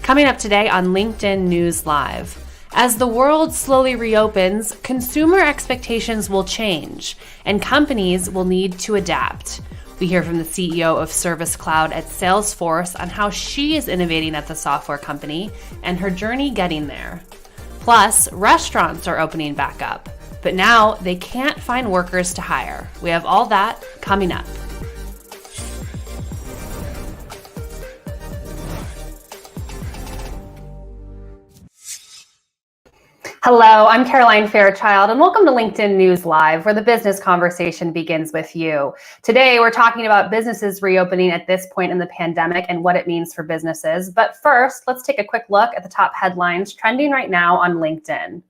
Coming up today on LinkedIn News Live. As the world slowly reopens, consumer expectations will change, and companies will need to adapt. We hear from the CEO of Service Cloud at Salesforce on how she is innovating at the software company and her journey getting there. Plus, restaurants are opening back up, but now they can't find workers to hire. We have all that coming up. Hello, I'm Caroline Fairchild, and welcome to LinkedIn News Live, where the business conversation begins with you. Today, we're talking about businesses reopening at this point in the pandemic and what it means for businesses. But first, let's take a quick look at the top headlines trending right now on LinkedIn.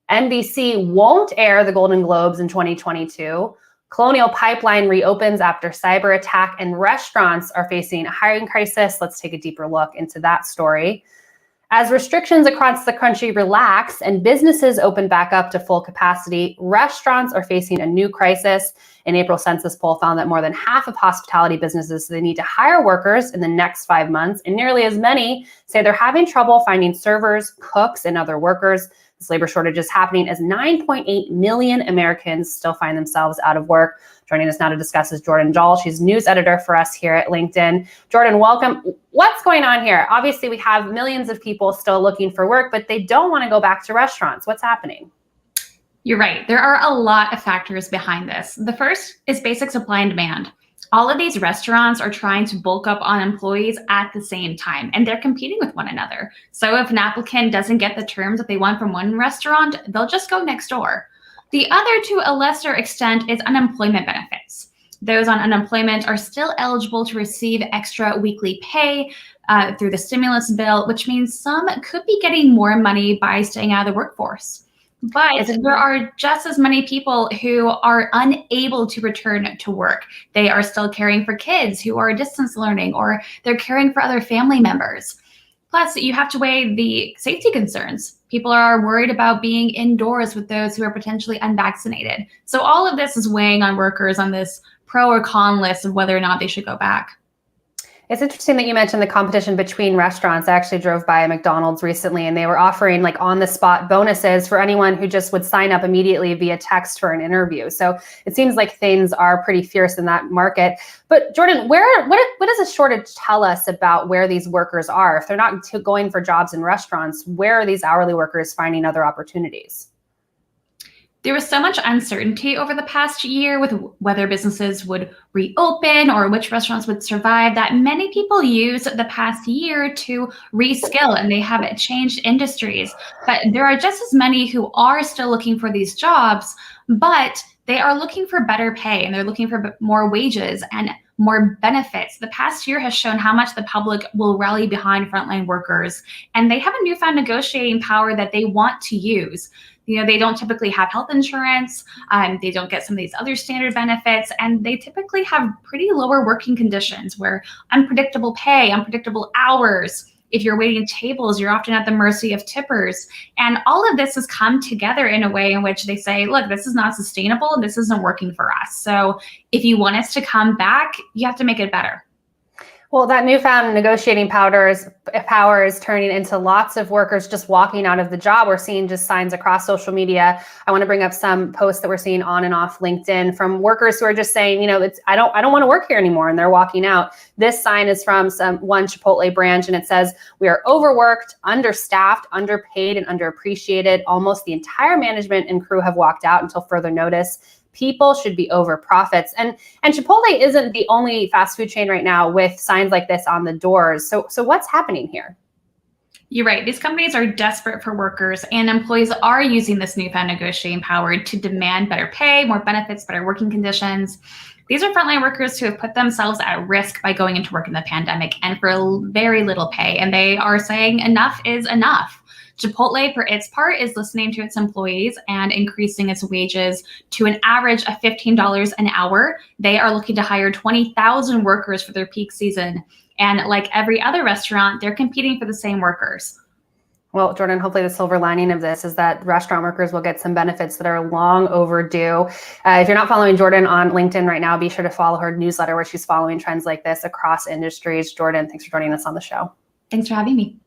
NBC won't air the Golden Globes in 2022. Colonial Pipeline reopens after cyber attack, and restaurants are facing a hiring crisis. Let's take a deeper look into that story. As restrictions across the country relax and businesses open back up to full capacity, restaurants are facing a new crisis. An April census poll found that more than half of hospitality businesses say they need to hire workers in the next 5 months, and nearly as many say they're having trouble finding servers, cooks, and other workers. This labor shortage is happening as 9.8 million Americans still find themselves out of work. Joining us now to discuss is Jordan Joll. She's news editor for us here at LinkedIn. Jordan, welcome. What's going on here? Obviously, we have millions of people still looking for work, but they don't want to go back to restaurants. What's happening? You're right. There are a lot of factors behind this. The first is basic supply and demand. All of these restaurants are trying to bulk up on employees at the same time, and they're competing with one another. So if an applicant doesn't get the terms that they want from one restaurant, they'll just go next door. The other, to a lesser extent, is unemployment benefits. Those on unemployment are still eligible to receive extra weekly pay through the stimulus bill, which means some could be getting more money by staying out of the workforce. But there are just as many people who are unable to return to work. They are still caring for kids who are distance learning, or they're caring for other family members. Plus, you have to weigh the safety concerns. People are worried about being indoors with those who are potentially unvaccinated. So all of this is weighing on workers on this pro or con list of whether or not they should go back. It's interesting that you mentioned the competition between restaurants. I actually drove by a McDonald's recently, and they were offering like on-the-spot bonuses for anyone who just would sign up immediately via text for an interview. So it seems like things are pretty fierce in that market. But Jordan, what does a shortage tell us about where these workers are? If they're not going for jobs in restaurants, where are these hourly workers finding other opportunities? There was so much uncertainty over the past year with whether businesses would reopen or which restaurants would survive that many people used the past year to reskill, and they have changed industries. But there are just as many who are still looking for these jobs, but they are looking for better pay, and they're looking for more wages and more benefits. The past year has shown how much the public will rally behind frontline workers, and they have a newfound negotiating power that they want to use. You know, they don't typically have health insurance, they don't get some of these other standard benefits, and they typically have pretty lower working conditions where unpredictable pay, unpredictable hours. If you're waiting tables, you're often at the mercy of tippers. And all of this has come together in a way in which they say, look, this is not sustainable and this isn't working for us. So if you want us to come back, you have to make it better. Well, that newfound negotiating power is turning into lots of workers just walking out of the job. We're seeing just signs across social media. I want to bring up some posts that we're seeing on and off LinkedIn from workers who are just saying, you know, I don't want to work here anymore, and they're walking out. This sign is from one Chipotle branch, and it says, "We are overworked, understaffed, underpaid, and underappreciated. Almost the entire management and crew have walked out until further notice. People should be over profits." And Chipotle isn't the only fast food chain right now with signs like this on the doors. So what's happening here? You're right. These companies are desperate for workers, and employees are using this newfound negotiating power to demand better pay, more benefits, better working conditions. These are frontline workers who have put themselves at risk by going into work in the pandemic and for very little pay. And they are saying enough is enough. Chipotle, for its part, is listening to its employees and increasing its wages to an average of $15 an hour. They are looking to hire 20,000 workers for their peak season. And like every other restaurant, they're competing for the same workers. Well, Jordan, hopefully the silver lining of this is that restaurant workers will get some benefits that are long overdue. If you're not following Jordan on LinkedIn right now, be sure to follow her newsletter where she's following trends like this across industries. Jordan, thanks for joining us on the show. Thanks for having me.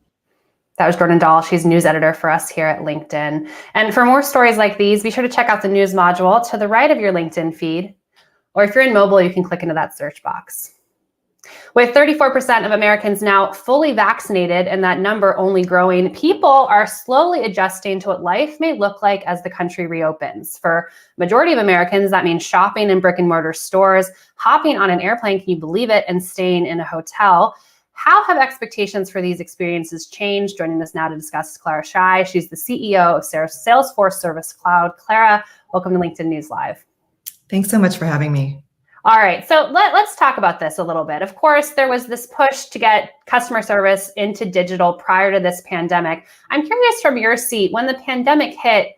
That was Jordan Dahl. She's news editor for us here at LinkedIn. And for more stories like these, be sure to check out the news module to the right of your LinkedIn feed. Or if you're in mobile, you can click into that search box. With 34% of Americans now fully vaccinated and that number only growing, people are slowly adjusting to what life may look like as the country reopens. For the majority of Americans, that means shopping in brick and mortar stores, hopping on an airplane, can you believe it, and staying in a hotel. How have expectations for these experiences changed? Joining us now to discuss is Clara Shai. She's the CEO of Salesforce Service Cloud. Clara, welcome to LinkedIn News Live. Thanks so much for having me. All right, so let's talk about this a little bit. Of course, there was this push to get customer service into digital prior to this pandemic. I'm curious from your seat, when the pandemic hit,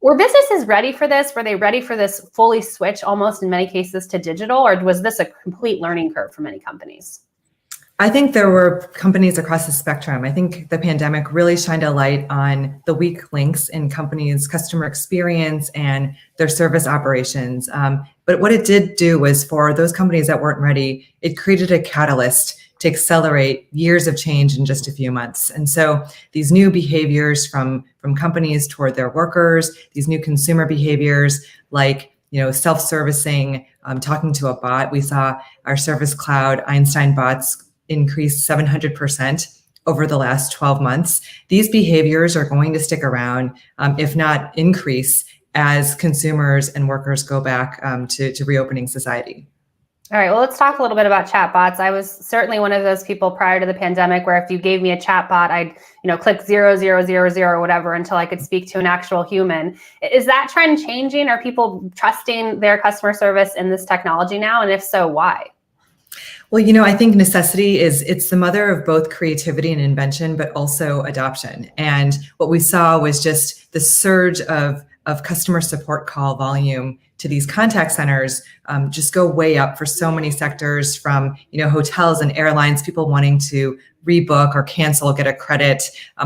were businesses ready for this? Were they ready for this fully switch, almost in many cases, to digital, or was this a complete learning curve for many companies? I think there were companies across the spectrum. I think the pandemic really shined a light on the weak links in companies' customer experience and their service operations. But what it did do was, for those companies that weren't ready, it created a catalyst to accelerate years of change in just a few months. And so these new behaviors from companies toward their workers, these new consumer behaviors like self-servicing, talking to a bot. We saw our Service Cloud Einstein bots increased 700% over the last 12 months. These behaviors are going to stick around, if not increase, as consumers and workers go back to reopening society. All right, well, let's talk a little bit about chatbots. I was certainly one of those people prior to the pandemic where if you gave me a chatbot, I'd click 0000 or whatever until I could speak to an actual human. Is that trend changing? Are people trusting their customer service in this technology now? And if so, why? Well, I think necessity it's the mother of both creativity and invention, but also adoption. And what we saw was just the surge of customer support call volume to these contact centers just go way up for so many sectors, from hotels and airlines, people wanting to rebook or cancel, get a credit,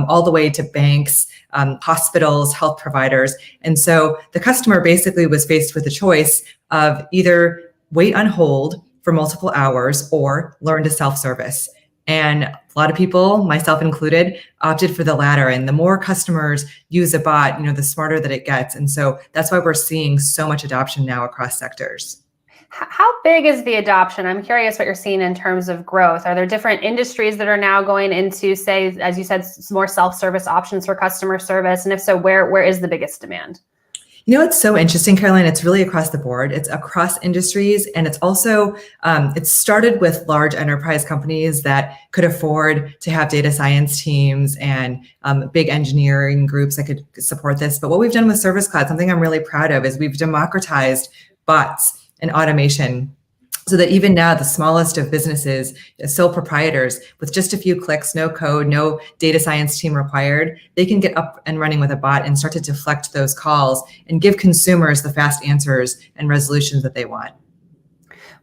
all the way to banks, hospitals, health providers. And so the customer basically was faced with a choice of either wait on hold for multiple hours or learn to self-service. And a lot of people, myself included, opted for the latter. And the more customers use a bot, the smarter that it gets. And so that's why we're seeing so much adoption now across sectors. How big is the adoption? I'm curious what you're seeing in terms of growth. Are there different industries that are now going into, say, as you said, more self-service options for customer service? And if so, where is the biggest demand? It's so interesting, Caroline. It's really across the board. It's across industries. And it's also, it started with large enterprise companies that could afford to have data science teams and big engineering groups that could support this. But what we've done with Service Cloud, something I'm really proud of, is we've democratized bots and automation, so that even now the smallest of businesses, sole proprietors, with just a few clicks, no code, no data science team required, they can get up and running with a bot and start to deflect those calls and give consumers the fast answers and resolutions that they want.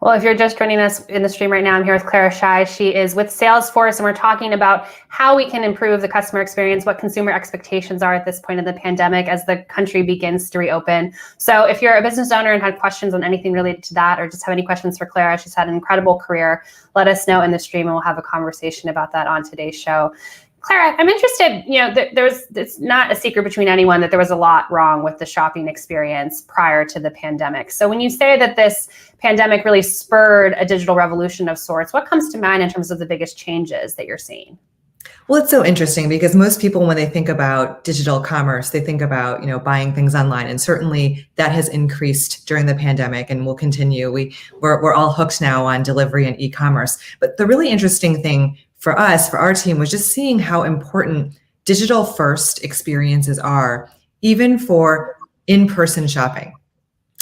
Well, if you're just joining us in the stream right now, I'm here with Clara Shai. She is with Salesforce, and we're talking about how we can improve the customer experience, what consumer expectations are at this point in the pandemic as the country begins to reopen. So if you're a business owner and had questions on anything related to that, or just have any questions for Clara, she's had an incredible career, let us know in the stream and we'll have a conversation about that on today's show. Clara, I'm interested, it's not a secret between anyone that there was a lot wrong with the shopping experience prior to the pandemic. So when you say that this pandemic really spurred a digital revolution of sorts, what comes to mind in terms of the biggest changes that you're seeing? Well, it's so interesting because most people, when they think about digital commerce, they think about, buying things online. And certainly that has increased during the pandemic and will continue. We're all hooked now on delivery and e-commerce. But the really interesting thing for us, for our team, was just seeing how important digital first experiences are, even for in-person shopping.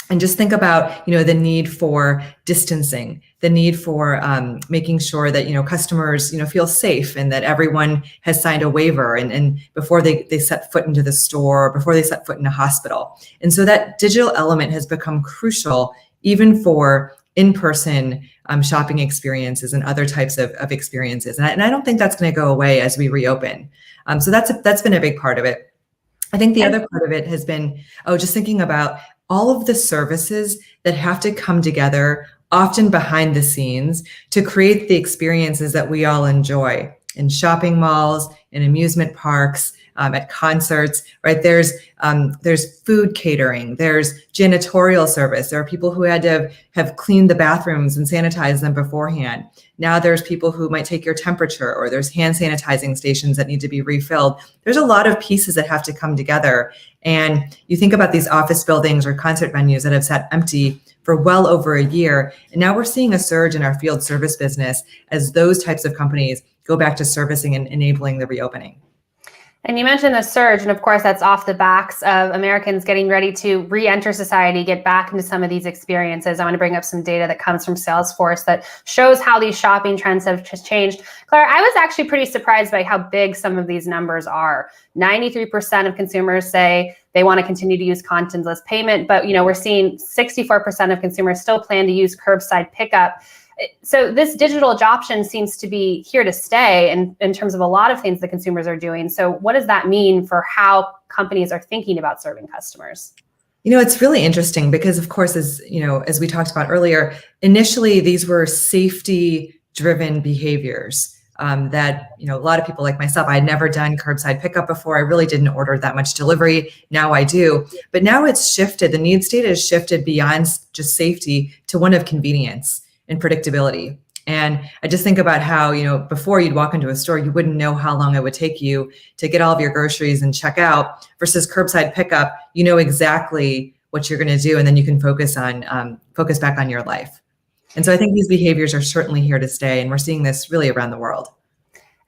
And just think about, the need for distancing, the need for making sure that, customers, feel safe and that everyone has signed a waiver and before they set foot into the store, before they set foot in a hospital. And so that digital element has become crucial even for in-person shopping experiences and other types of experiences. And I don't think that's going to go away as we reopen. So that's been a big part of it. I think the other part of it has been, just thinking about all of the services that have to come together, often behind the scenes, to create the experiences that we all enjoy. in shopping malls, in amusement parks, at concerts, right? There's food catering, there's janitorial service. There are people who had to have cleaned the bathrooms and sanitized them beforehand. Now there's people who might take your temperature, or there's hand sanitizing stations that need to be refilled. There's a lot of pieces that have to come together. And you think about these office buildings or concert venues that have sat empty for well over a year. And now we're seeing a surge in our field service business as those types of companies go back to servicing and enabling the reopening. And you mentioned the surge, and of course that's off the backs of Americans getting ready to re-enter society, get back into some of these experiences. I want to bring up some data that comes from Salesforce that shows how these shopping trends have changed. Clara, I was actually pretty surprised by how big some of these numbers are. 93% of consumers say they want to continue to use contactless payment, but we're seeing 64% of consumers still plan to use curbside pickup. So this digital adoption seems to be here to stay in terms of a lot of things that consumers are doing. So what does that mean for how companies are thinking about serving customers? It's really interesting because, of course, as we talked about earlier, initially these were safety-driven behaviors that, a lot of people like myself, I had never done curbside pickup before. I really didn't order that much delivery. Now I do. But now it's shifted. The need state has shifted beyond just safety to one of convenience and predictability. And I just think about how, before you'd walk into a store, you wouldn't know how long it would take you to get all of your groceries and check out, versus curbside pickup. You know exactly what you're going to do, and then you can focus back on your life. And so I think these behaviors are certainly here to stay, and we're seeing this really around the world.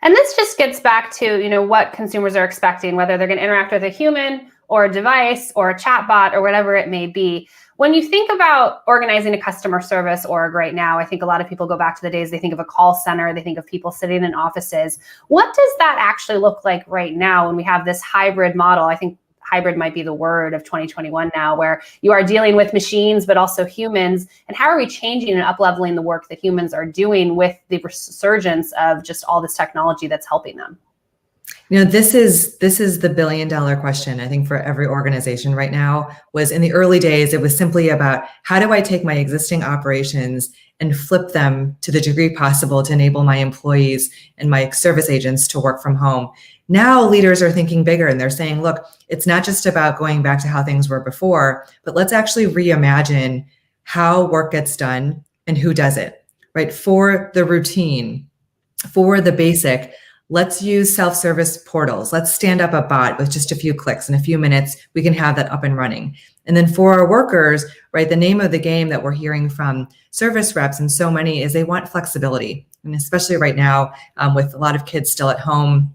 And this just gets back to, what consumers are expecting, whether they're going to interact with a human or a device or a chatbot or whatever it may be. When you think about organizing a customer service org right now, I think a lot of people go back to the days they think of a call center, they think of people sitting in offices. What does that actually look like right now when we have this hybrid model? I think hybrid might be the word of 2021 now, where you are dealing with machines, but also humans. And how are we changing and up-leveling the work that humans are doing with the resurgence of just all this technology that's helping them? This is the billion-dollar question, I think, for every organization right now. Was in the early days, it was simply about how do I take my existing operations and flip them to the degree possible to enable my employees and my service agents to work from home. Now leaders are thinking bigger, and they're saying, look, it's not just about going back to how things were before, but let's actually reimagine how work gets done and who does it, right? For the routine, for the basic, let's use self-service portals. Let's stand up a bot with just a few clicks. In a few minutes, we can have that up and running. And then for our workers, right, the name of the game that we're hearing from service reps and so many is they want flexibility. And especially right now, with a lot of kids still at home,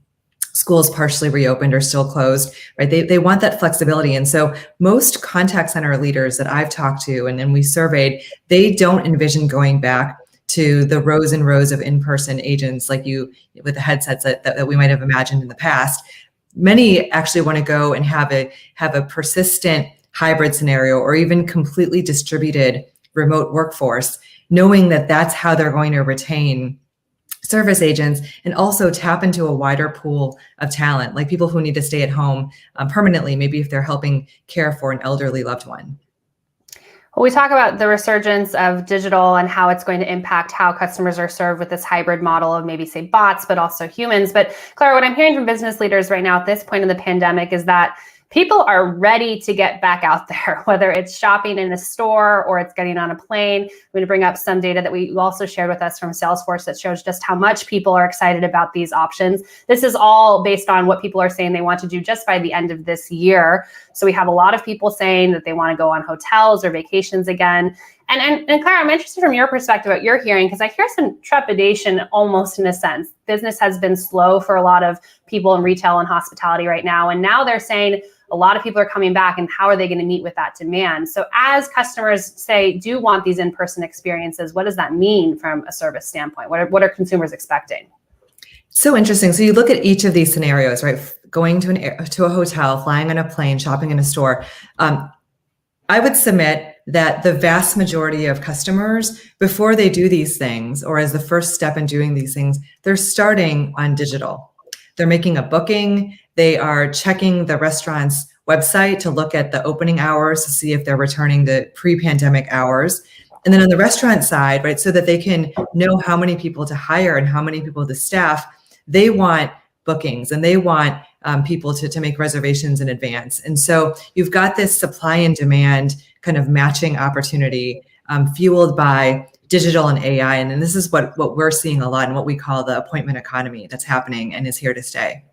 schools partially reopened or still closed, right? They want that flexibility. And so most contact center leaders that I've talked to and we surveyed, they don't envision going back to the rows and rows of in-person agents like you with the headsets that we might have imagined in the past. Many actually want to go and have a persistent hybrid scenario or even completely distributed remote workforce, knowing that that's how they're going to retain service agents and also tap into a wider pool of talent, like people who need to stay at home permanently, maybe if they're helping care for an elderly loved one. Well, we talk about the resurgence of digital and how it's going to impact how customers are served with this hybrid model of maybe say bots, but also humans. But Clara, what I'm hearing from business leaders right now at this point in the pandemic is that people are ready to get back out there, whether it's shopping in a store or it's getting on a plane. I'm going to bring up some data that we also shared with us from Salesforce that shows just how much people are excited about these options. This is all based on what people are saying they want to do just by the end of this year. So we have a lot of people saying that they want to go on hotels or vacations again. And Clara, I'm interested from your perspective what you're hearing, because I hear some trepidation almost in a sense. Business has been slow for a lot of people in retail and hospitality right now. And now they're saying a lot of people are coming back, and how are they going to meet with that demand? So as customers do want these in-person experiences, what does that mean from a service standpoint? What are consumers expecting? So interesting. So you look at each of these scenarios, right? Going to a hotel, flying on a plane, shopping in a store. I would submit that the vast majority of customers, before they do these things, or as the first step in doing these things, they're starting on digital. They're making a booking. They are checking the restaurant's website to look at the opening hours to see if they're returning to pre-pandemic hours. And then on the restaurant side, right, so that they can know how many people to hire and how many people to staff, they want bookings and they want people to make reservations in advance. And so you've got this supply and demand kind of matching opportunity fueled by digital and AI. And then this is what we're seeing a lot and what we call the appointment economy that's happening and is here to stay.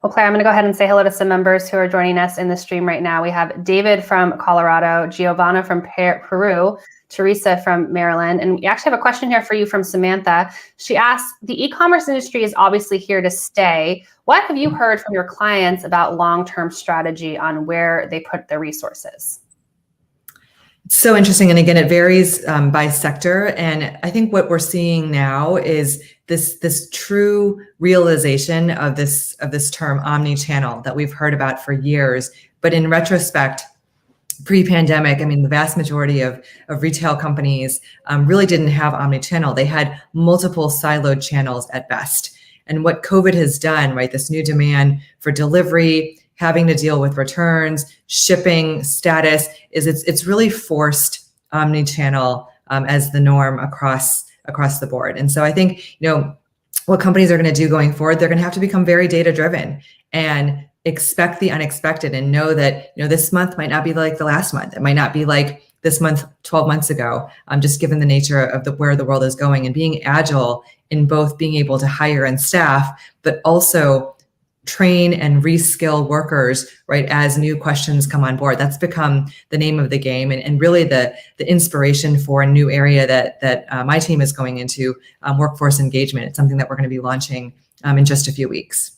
Well, Claire, I'm going to go ahead and say hello to some members who are joining us in the stream right now. We have David from Colorado, Giovanna from Peru, Teresa from Maryland, and we actually have a question here for you from Samantha. She asks, the e-commerce industry is obviously here to stay. What have you heard from your clients about long-term strategy on where they put their resources? It's so interesting. And again, it varies by sector. And I think what we're seeing now is this true realization of this term omni-channel that we've heard about for years. But in retrospect, pre-pandemic, I mean, the vast majority of retail companies really didn't have omni-channel. They had multiple siloed channels at best. And what COVID has done, right, this new demand for delivery, having to deal with returns, shipping status, is it's really forced omni-channel as the norm across the board. And so I think, what companies are going to do going forward, they're going to have to become very data-driven and expect the unexpected and know that, this month might not be like the last month. It might not be like this month 12 months ago, just given the nature of where the world is going, and being agile in both being able to hire and staff, but also train and reskill workers, right, as new questions come on board. That's become the name of the game, and really the inspiration for a new area that my team is going into, workforce engagement. It's something that we're going to be launching in just a few weeks.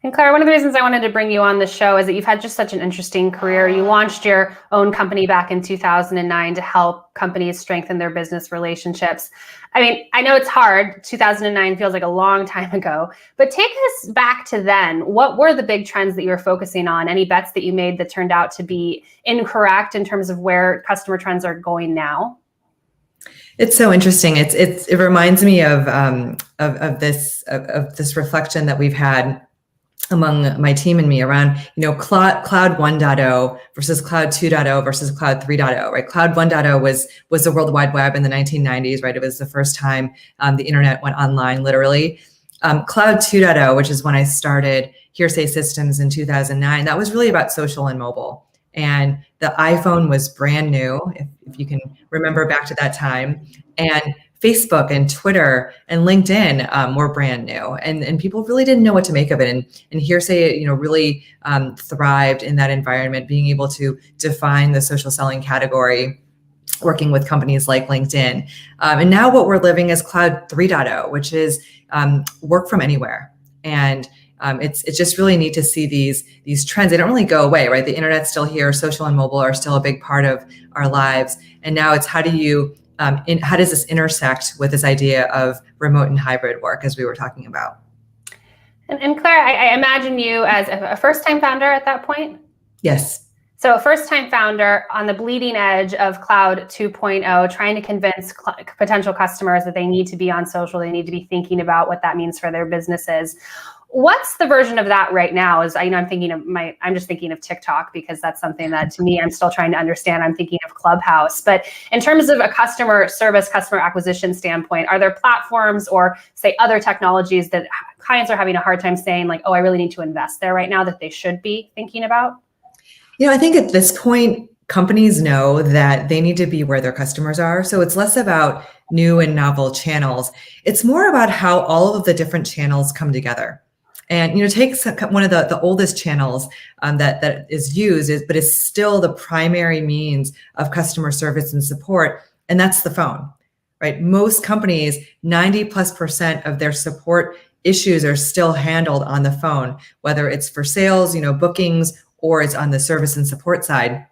And Claire, one of the reasons I wanted to bring you on the show is that you've had just such an interesting career. You launched your own company back in 2009 to help companies strengthen their business relationships. I mean, I know it's hard. 2009 feels like a long time ago, but take us back to then. What were the big trends that you were focusing on? Any bets that you made that turned out to be incorrect in terms of where customer trends are going now? It's so interesting. It reminds me of this reflection that we've had among my team and me around, cloud 1.0 versus cloud 2.0 versus cloud 3.0, right? Cloud 1.0 was the World Wide Web in the 1990s, right? It was the first time the internet went online, literally. Cloud 2.0, which is when I started Hearsay Systems in 2009, that was really about social and mobile. And the iPhone was brand new, if you can remember back to that time. And Facebook and Twitter and LinkedIn were brand new, and people really didn't know what to make of it. And Hearsay, really thrived in that environment, being able to define the social selling category, working with companies like LinkedIn. And now what we're living is Cloud 3.0, which is work from anywhere. And it's just really neat to see these trends. They don't really go away, right? The internet's still here. Social and mobile are still a big part of our lives. And now it's how does this intersect with this idea of remote and hybrid work, as we were talking about? And Claire, I imagine you as a first-time founder at that point? Yes. So a first-time founder on the bleeding edge of Cloud 2.0, trying to convince potential customers that they need to be on social, they need to be thinking about what that means for their businesses. What's the version of that right now? I'm just thinking of TikTok, because that's something that, to me, I'm still trying to understand. I'm thinking of Clubhouse. But in terms of a customer service, customer acquisition standpoint, are there platforms or, say, other technologies that clients are having a hard time saying, like, oh, I really need to invest there right now, that they should be thinking about? I think at this point, companies know that they need to be where their customers are. So it's less about new and novel channels. It's more about how all of the different channels come together. And take one of the oldest channels that is used, but is still the primary means of customer service and support, and that's the phone, right? Most companies, 90+% of their support issues are still handled on the phone, whether it's for sales, bookings, or it's on the service and support side.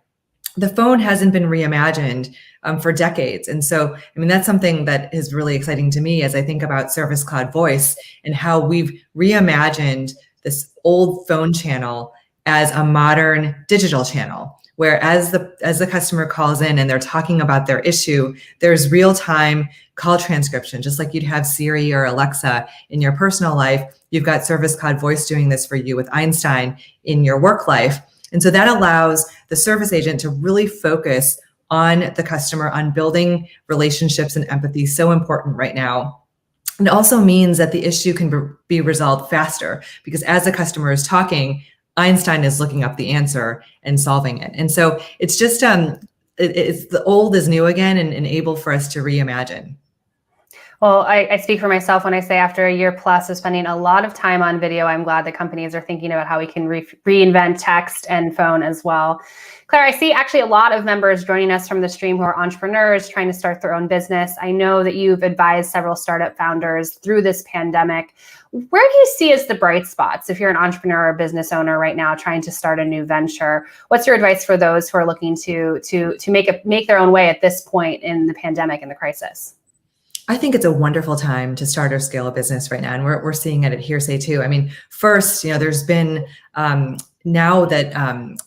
The phone hasn't been reimagined for decades. And so, that's something that is really exciting to me as I think about Service Cloud Voice and how we've reimagined this old phone channel as a modern digital channel, where as the customer calls in and they're talking about their issue, there's real-time call transcription, just like you'd have Siri or Alexa in your personal life. You've got Service Cloud Voice doing this for you with Einstein in your work life. And so that allows the service agent to really focus on the customer, on building relationships and empathy, so important right now. It also means that the issue can be resolved faster, because as the customer is talking, Einstein is looking up the answer and solving it. And so it's just, it's the old is new again, and able for us to reimagine. Well, I speak for myself when I say after a year plus of spending a lot of time on video, I'm glad that companies are thinking about how we can reinvent text and phone as well. Claire, I see actually a lot of members joining us from the stream who are entrepreneurs trying to start their own business. I know that you've advised several startup founders through this pandemic. Where do you see as the bright spots if you're an entrepreneur or business owner right now trying to start a new venture? What's your advice for those who are looking to make their own way at this point in the pandemic and the crisis? I think it's a wonderful time to start or scale a business right now. And we're seeing it at Hearsay too. I mean, first, there's been, now that,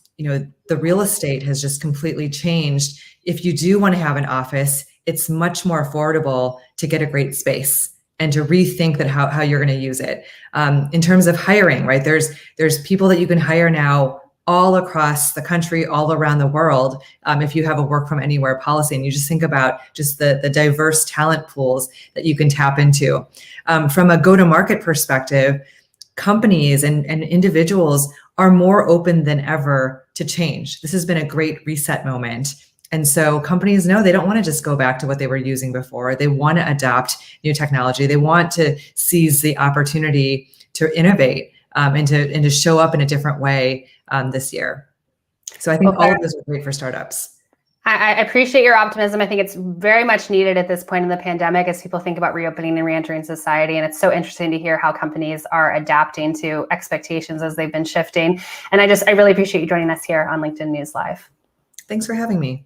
the real estate has just completely changed. If you do want to have an office, it's much more affordable to get a great space and to rethink that how you're going to use it. In terms of hiring, right? There's people that you can hire now all across the country, all around the world, if you have a work from anywhere policy. And you just think about just the diverse talent pools that you can tap into. From a go-to-market perspective, companies and individuals are more open than ever to change. This has been a great reset moment. And so companies know they don't want to just go back to what they were using before. They want to adopt new technology. They want to seize the opportunity to innovate and to show up in a different way this year. So I think all of those are great for startups. I appreciate your optimism. I think it's very much needed at this point in the pandemic as people think about reopening and reentering society. And it's so interesting to hear how companies are adapting to expectations as they've been shifting. And I really appreciate you joining us here on LinkedIn News Live. Thanks for having me.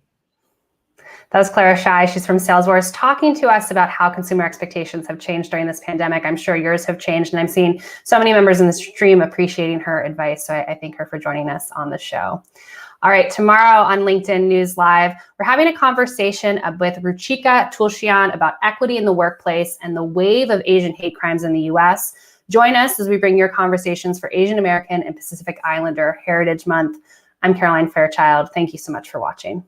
That was Clara Shai. She's from Salesforce, talking to us about how consumer expectations have changed during this pandemic. I'm sure yours have changed, and I'm seeing so many members in the stream appreciating her advice. So I thank her for joining us on the show. All right, tomorrow on LinkedIn News Live, we're having a conversation with Ruchika Tulshian about equity in the workplace and the wave of Asian hate crimes in the US. Join us as we bring your conversations for Asian American and Pacific Islander Heritage Month. I'm Caroline Fairchild. Thank you so much for watching.